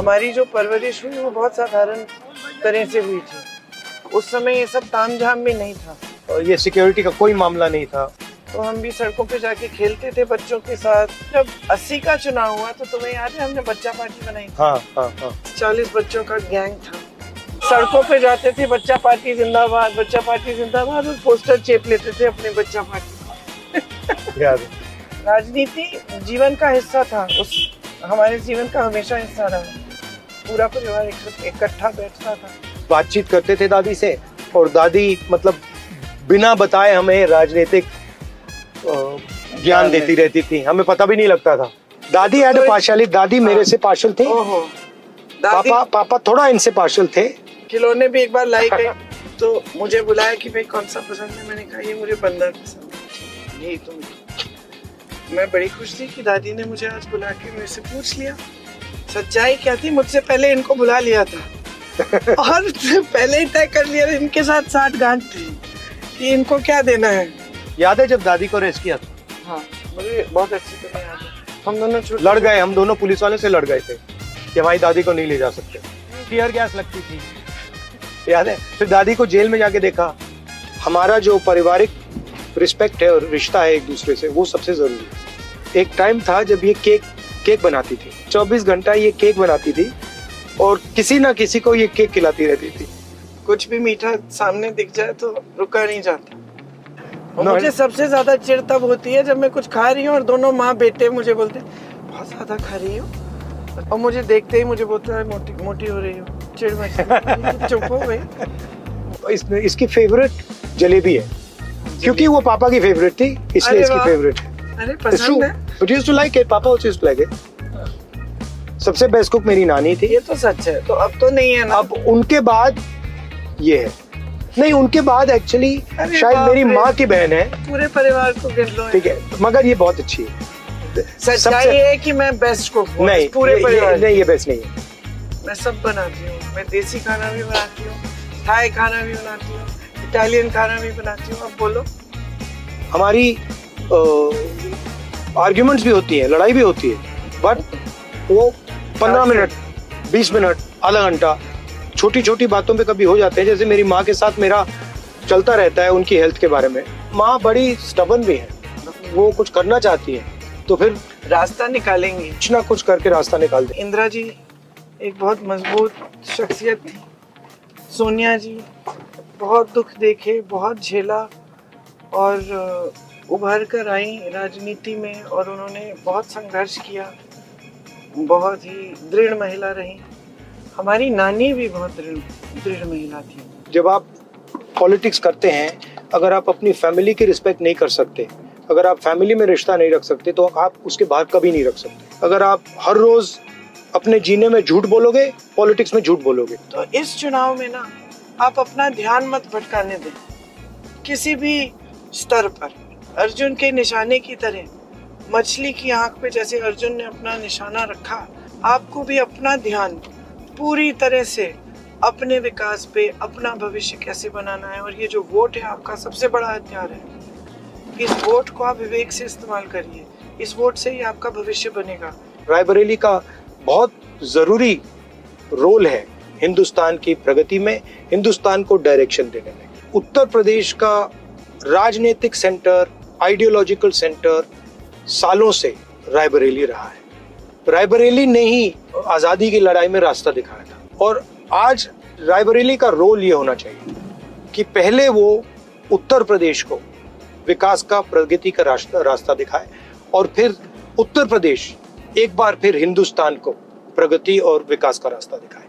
हमारी जो परवरिश हुई वो बहुत साधारण तरह से हुई थी। उस समय ये सब तामझाम भी नहीं था और ये सिक्योरिटी का कोई मामला नहीं था। तो हम भी सड़कों पे जाके खेलते थे बच्चों के साथ। जब 80 का चुनाव हुआ तो तुम्हें याद है हमने बच्चा पार्टी बनाई थी। हाँ। 40 बच्चों का गैंग था। सड़कों पे जाते थे, बच्चा पार्टी जिंदाबाद, बच्चा पार्टी जिंदाबाद, और पोस्टर चेप लेते थे अपने बच्चा पार्टी। याद है। राजनीति जीवन का हिस्सा था, उस हमारे जीवन का हमेशा हिस्सा रहा। पूरा परिवार इकट्ठा बैठता था, बातचीत करते थे दादी से, और दादी मतलब बिना बताए हमें राजनीतिक ज्ञान देती रहती थी, हमें पता भी नहीं लगता था। दादी हैड अ पार्शियलिटी, दादी मेरे से पार्शियल थी। पापा थोड़ा इनसे पार्शियल थे। खिलौने भी एक बार लाई गई तो मुझे बुलाया कि भाई कौन सा पसंद है। मैंने कहा ये मुझे बंदर पसंद है। यही तुम। मैं बड़ी खुश थी कि दादी ने मुझे आज बुला के मेरे से पूछ लिया। सच्चाई क्या थी, मुझसे पहले इनको बुला लिया था और पहले ही तय कर लिया इनके साथ 60 गांठ थी कि इनको क्या देना है। याद है जब दादी को रेस्ट किया था? हाँ, मुझे बहुत अच्छी तरह याद है। हम दोनों लड़ गए, हम दोनों पुलिस वाले से लड़ गए थे कि हमारी दादी को नहीं ले जा सकते। टीयर गैस लगती थी, याद है? फिर दादी को जेल में जाके देखा। हमारा जो पारिवारिक रिस्पेक्ट है और रिश्ता है एक दूसरे से, वो सबसे जरूरी है। एक टाइम था जब ये केक बनाती थी, 24 घंटा ये केक बनाती थी और किसी ना किसी को ये केक खिलाती रहती थी। कुछ भी मीठा सामने दिख जाए तो रुका नहीं जाता। और मुझे सबसे ज्यादा चिढ़ तब होती है जब मैं कुछ खा रही हूँ और दोनों माँ बेटे मुझे बोलते बहुत ज्यादा खा रही हो, और मुझे देखते ही मुझे बोलता है मोटी हो रही हो। चिढ़ मचती। चुप हो भाई। इसकी फेवरेट जलेबी है, क्योंकि वो पापा की फेवरेट थी, इसलिए इसकी फेवरेट है। अरे पसंद है। But used to like it, पापा also used to like it। सबसे बेस्ट कुक मेरी नानी थी। ये तो सच है। तो अब तो नहीं है ना। अब उनके बाद ये है। नहीं, उनके बाद एक्चुअली शायद मेरी माँ की बहन है। पूरे परिवार को गिन लो। ठीक है, मगर ये बहुत अच्छी है। सच्चाई ये है कि मैं बेस्ट कुक हूँ। नहीं, पूरे परिवार नहीं, ये बेस्ट नहीं है। मैं सब बनाती हूँ। मैं देसी खाना भी बनाती हूँ, थाई खाना भी बनाती हूँ, इटालियन खाना भी बनाती हूँ। अब बोलो। हमारी आर्ग्यूमेंट्स भी होती है, लड़ाई भी होती है, बट वो 15 मिनट, 20 मिनट, आधा घंटा छोटी छोटी बातों पे कभी हो जाते हैं। जैसे मेरी माँ के साथ मेरा चलता रहता है उनकी हेल्थ के बारे में। माँ बड़ी स्टबर्न भी है, वो कुछ करना चाहती है तो फिर रास्ता निकालेंगे, कुछ ना कुछ करके रास्ता निकाल दे। इंदिरा जी एक बहुत मजबूत शख्सियत थी। सोनिया जी बहुत दुख देखे, बहुत झेला और उभर कर आई राजनीति में, और उन्होंने बहुत संघर्ष किया। बहुत ही दृढ़ महिला रही। हमारी नानी भी बहुत दृढ़ महिला थी। जब आप पॉलिटिक्स करते हैं, अगर आप अपनी फैमिली की रिस्पेक्ट नहीं कर सकते, अगर आप फैमिली में रिश्ता नहीं रख सकते, तो आप उसके बाहर कभी नहीं रख सकते। अगर आप हर रोज अपने जीने में झूठ बोलोगे, पॉलिटिक्स में झूठ बोलोगे। तो इस चुनाव में ना आप अपना ध्यान मत भटकाने दें किसी भी स्तर पर। अर्जुन के निशाने की तरह, मछली की आंख पे जैसे अर्जुन ने अपना निशाना रखा, आपको भी अपना ध्यान पूरी तरह से अपने विकास पे, अपना भविष्य कैसे बनाना है। और ये जो वोट है आपका सबसे बड़ा हथियार है। इस वोट को आप विवेक से इस्तेमाल करिए। इस वोट से ही आपका भविष्य बनेगा। रायबरेली का बहुत जरूरी रोल है हिंदुस्तान की प्रगति में, हिंदुस्तान को डायरेक्शन देने में। उत्तर प्रदेश का राजनीतिक सेंटर, आइडियोलॉजिकल सेंटर सालों से रायबरेली रहा है। रायबरेली ने ही आजादी की लड़ाई में रास्ता दिखाया था, और आज रायबरेली का रोल ये होना चाहिए कि पहले वो उत्तर प्रदेश को विकास का, प्रगति का रास्ता दिखाए, और फिर उत्तर प्रदेश एक बार फिर हिंदुस्तान को प्रगति और विकास का रास्ता दिखाए।